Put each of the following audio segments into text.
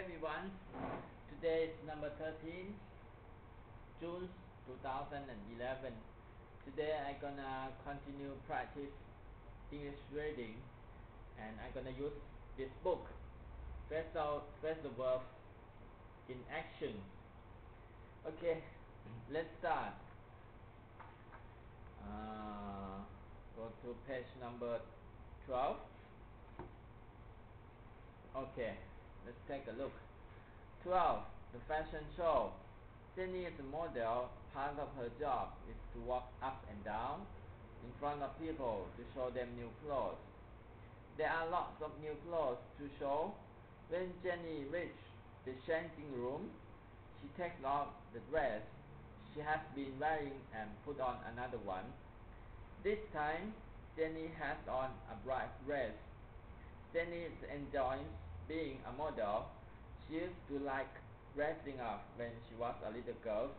everyone. Today is number 13, June 2011. Today I'm gonna continue practice English reading, and I'm gonna use this book. First the verb in action. Okay, let's start. Go to page number 12. Okay, let's take a look. 12. The fashion show. Jenny is a model. Part of her job is to walk up and down in front of people to show them new clothes. There are lots of new clothes to show. When Jenny reaches the changing room, she takes off the dress she has been wearing and put on another one. This time, Jenny has on a bright dress. Jenny enjoys being a model. She used to like dressing up when she was a little girl.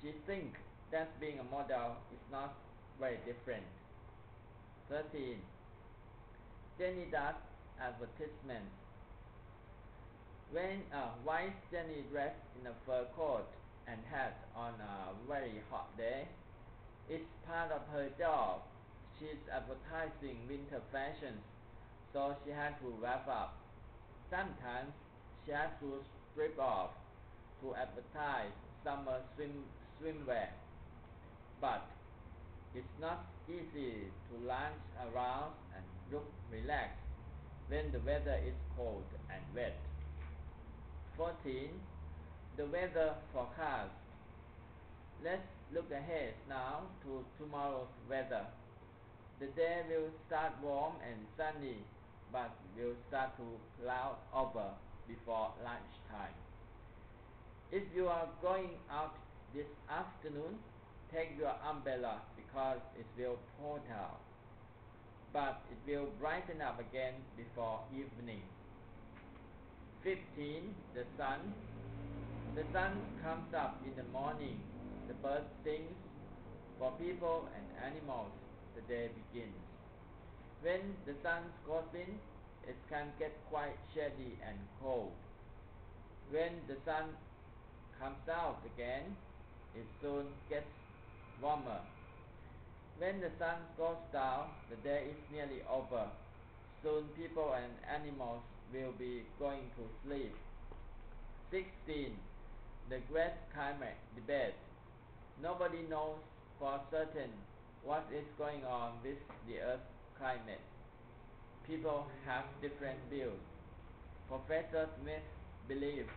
She thinks that being a model is not very different. 13. Jenny does advertisements. Why is Jenny dressed in a fur coat and hat on a very hot day? It's part of her job. She's advertising winter fashions, so she had to wrap up. Sometimes she has to strip off to advertise summer swimwear. But it's not easy to lounge around and look relaxed when the weather is cold and wet. 14. The weather forecast. Let's look ahead now to tomorrow's weather. The day will start warm and sunny, but will start to cloud over before lunchtime. If you are going out this afternoon, take your umbrella because it will pour down, but it will brighten up again before evening. 15. The sun. The sun comes up in the morning. The birds sing. For people and animals, the day begins. When the sun goes in, it can get quite shady and cold. When the sun comes out again, it soon gets warmer. When the sun goes down, the day is nearly over. Soon people and animals will be going to sleep. 16. The great climate debate. Nobody knows for certain what is going on with the Earth's climate. People have different views. Professor Smith believes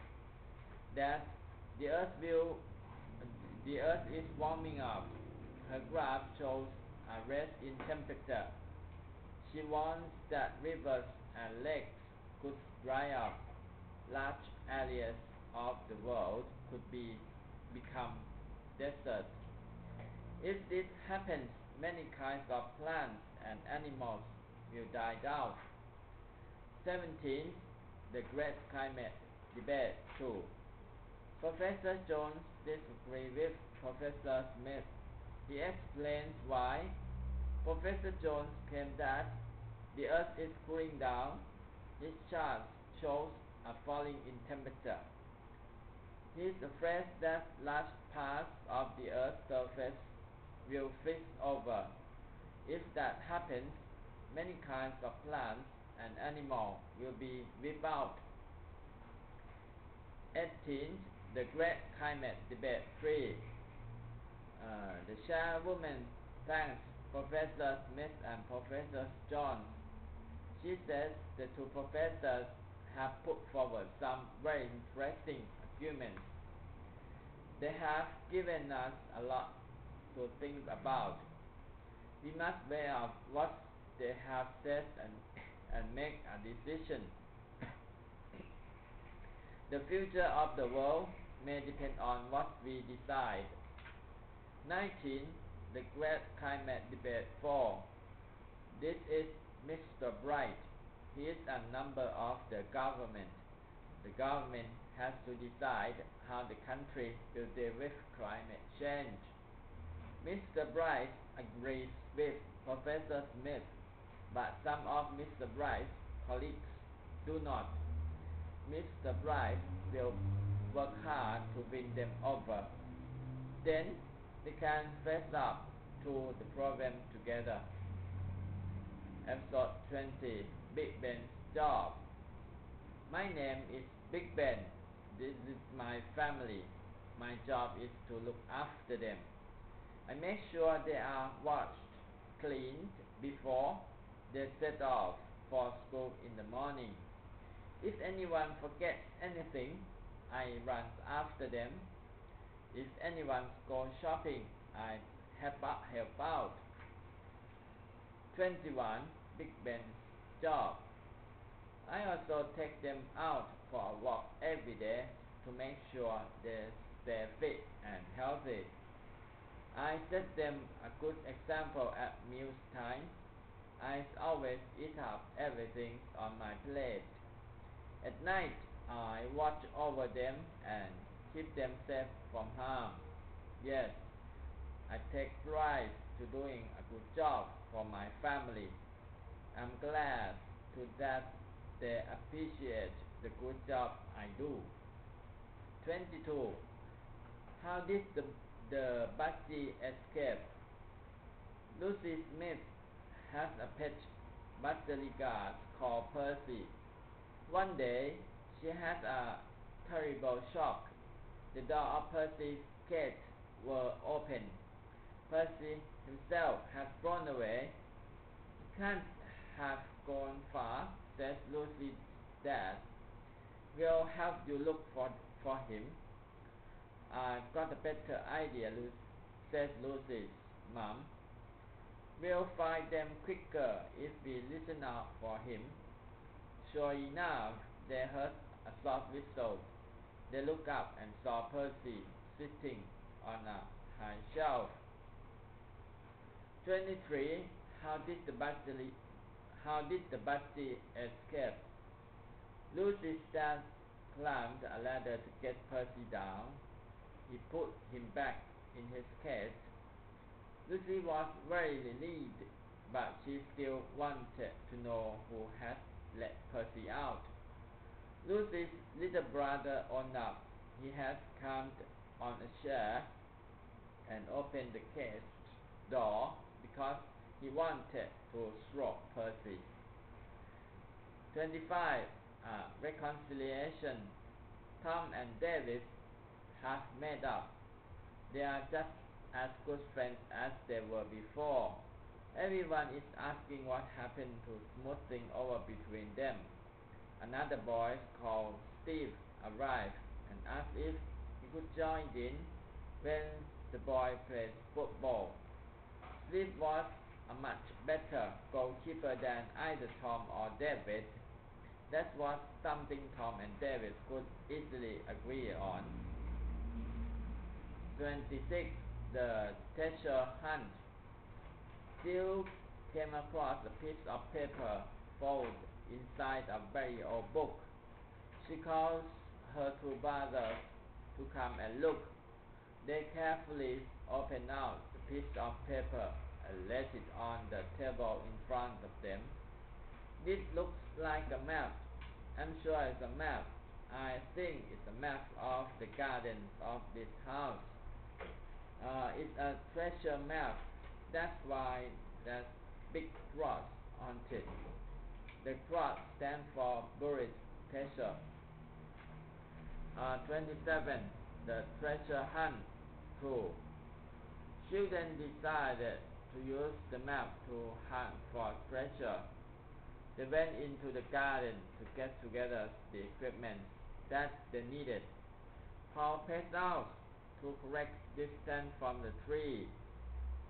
that the Earth is warming up. Her graph shows a rise in temperature. She warns that rivers and lakes could dry up. Large areas of the world could become deserts. If this happens, many kinds of plants and animals will die out. 17. The Great Climate Debate 2. Professor Jones disagrees with Professor Smith. He explains why. Professor Jones claims that the Earth is cooling down. His chart shows a falling in temperature. He is afraid that large parts of the Earth's surface will freeze over. If that happens, many kinds of plants and animals will be wiped out. 18. The Great Climate Debate 3. The chairwoman thanks Professor Smith and Professor Jones. She says the two professors have put forward some very interesting arguments. They have given us a lot to think about. We must weigh up what they have said and make a decision. The future of the world may depend on what we decide. 19. The Great Climate Debate 4. This is Mr. Bright. He is a member of the government. The government has to decide how the country will deal with climate change. Mr. Bright agrees with Professor Smith, but some of Mr. Bright's colleagues do not. Mr. Bright will work hard to win them over. Then they can face up to the problem together. Episode 20, Big Ben's Job. My name is Big Ben. This is my family. My job is to look after them. I make sure they are washed, cleaned before they set off for school in the morning. If anyone forgets anything, I run after them. If anyone goes shopping, I help out. 21. Big Ben's Job. I also take them out for a walk every day to make sure they stay fit and healthy. I set them a good example at mealtime. I always eat up everything on my plate. At night, I watch over them and keep them safe from harm. Yes, I take pride to doing a good job for my family. I'm glad that they appreciate the good job I do. 22. How did the budgie escape? Lucy Smith has a pet budgerigard called Percy. One day, she had a terrible shock. The door of Percy's cage was open. Percy himself had flown away. He can't have gone far, says Lucy's dad. We'll help you look for him. I've got a better idea, says Lucy's mom. We'll find them quicker if we listen out for him. Sure enough, they heard a soft whistle. They looked up and saw Percy sitting on a high shelf. 23. How did the budgie escape? Lucy's dad climbed a ladder to get Percy down. He put him back in his cage. Lucy was very relieved, but she still wanted to know who had let Percy out. Lucy's little brother owned up. He had climbed on a chair and opened the cage door because he wanted to stroke Percy. 25. Reconciliation. Tom and David have made up. They are just as good friends as they were before. Everyone is asking what happened to smoothing over between them. Another boy called Steve arrived and asked if he could join in when the boy played football. Steve was a much better goalkeeper than either Tom or David. That was something Tom and David could easily agree on. 26. The treasure hunt. Jill came across a piece of paper folded inside a very old book. She calls her two brothers to come and look. They carefully opened out the piece of paper and laid it on the table in front of them. This looks like a map. I'm sure it's a map. I think it's a map of the gardens of this house. It's a treasure map. That's why there's big cross on it. The cross stands for buried treasure. 27. The treasure hunt crew. Children decided to use the map to hunt for treasure. They went into the garden to get together the equipment that they needed. Paul passed out to correct distance from the tree.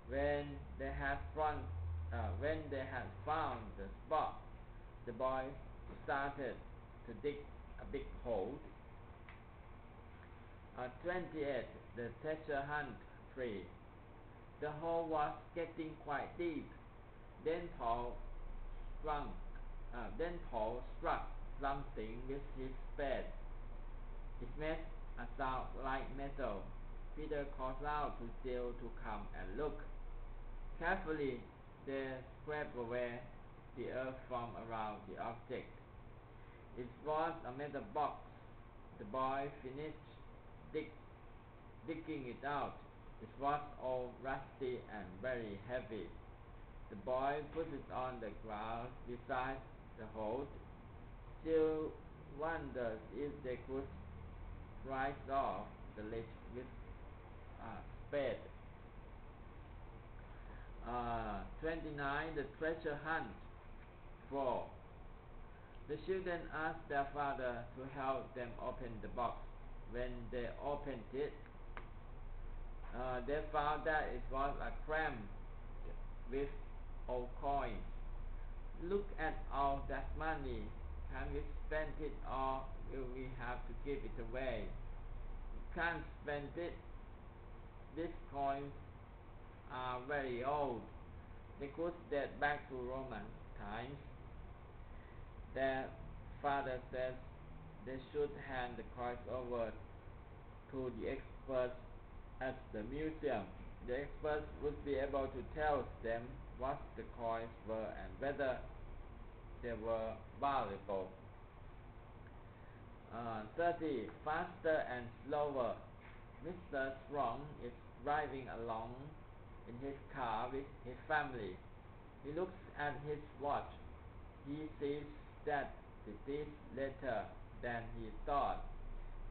When they had found the spot, the boys started to dig a big hole. 28. The treasure hunt tree. The hole was getting quite deep. Then Paul struck something with his spade. It made a sound like metal. Peter called out to Jill to come and look. Carefully, they scraped away the earth from around the object. It was a metal box. The boy finished digging it out. It was all rusty and very heavy. The boy put it on the ground beside the hole. Still wonders if they could rise off the lid with a spade. 29. The treasure hunt. 4. The children asked their father to help them open the box. When they opened it, they found that it was a crammed with old coins. Look at all that money. Can we spend it, or will we have to give it away? We can't spend it. These coins are very old. They could date back to Roman times. Their father says they should hand the coins over to the experts at the museum. The experts would be able to tell them what the coins were and whether they were valuable. 30. Faster and slower. Mr. Strong is driving along in his car with his family. He looks at his watch. He sees that it is later than he thought.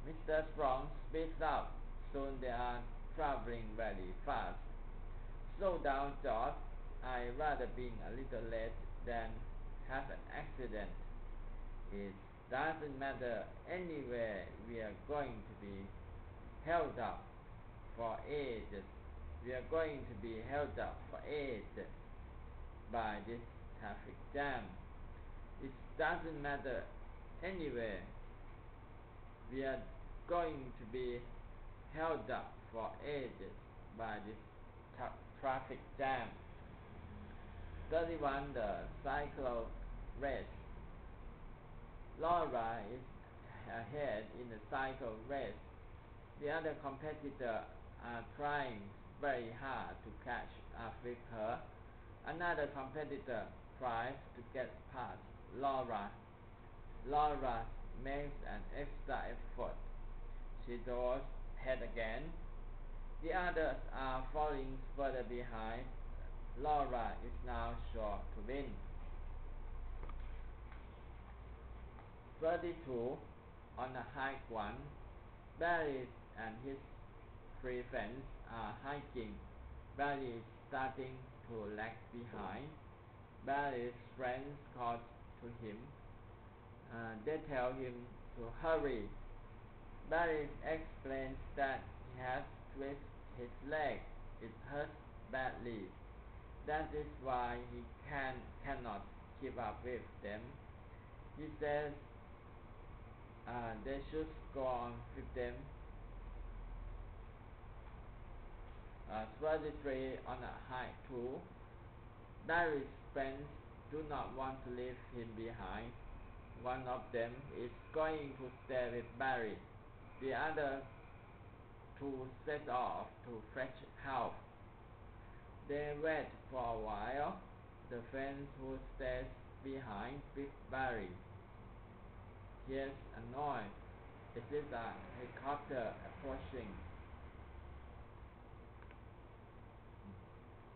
Mr. Strong speeds up. Soon they are traveling very fast. Slow down, George. I'd rather being a little late than have an accident. It doesn't matter anywhere. We are going to be held up for ages. We are going to be held up for ages by this traffic jam. It doesn't matter anywhere. We are going to be held up for ages by this traffic jam. 31. The cycle race. Laura is ahead in the cycle race. The other competitors are trying very hard to catch up with her. Another competitor tries to get past Laura. Laura makes an extra effort. She goes ahead again. The others are falling further behind. Laura is now sure to win. 32. On a hike one, Barry and his 3 friends are hiking. Barry is starting to lag behind. Barry's friends call to him. They tell him to hurry. Barry explains that he has twisted his leg. It hurts badly. That is why he cannot keep up with them. He says they should go on with them. 33. On a hike too. Barry's friends do not want to leave him behind. One of them is going to stay with Barry. The other 2 set off to fetch help. They wait for a while. The friend who stays behind with Barry hears a noise. It is a helicopter approaching.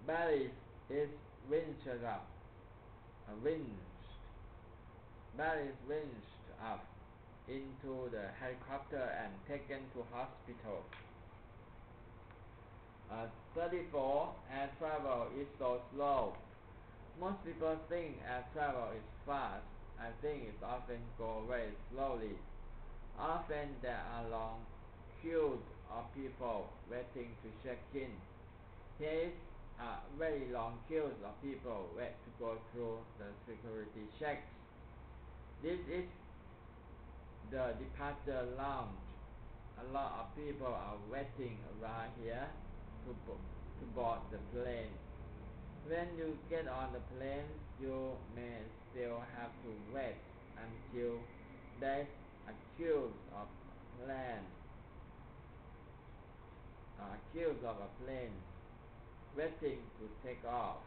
Barry is winched up. Barry is winched up into the helicopter and taken to hospital. 34. Air travel is so slow. Most people think air travel is fast. I think it often goes very slowly. Often there are long queues of people waiting to check in. Here is a very long queues of people wait to go through the security checks. This is the departure lounge. A lot of people are waiting around here to board the plane. When you get on the plane, you may still have to wait until there's a queue of a plane waiting to take off.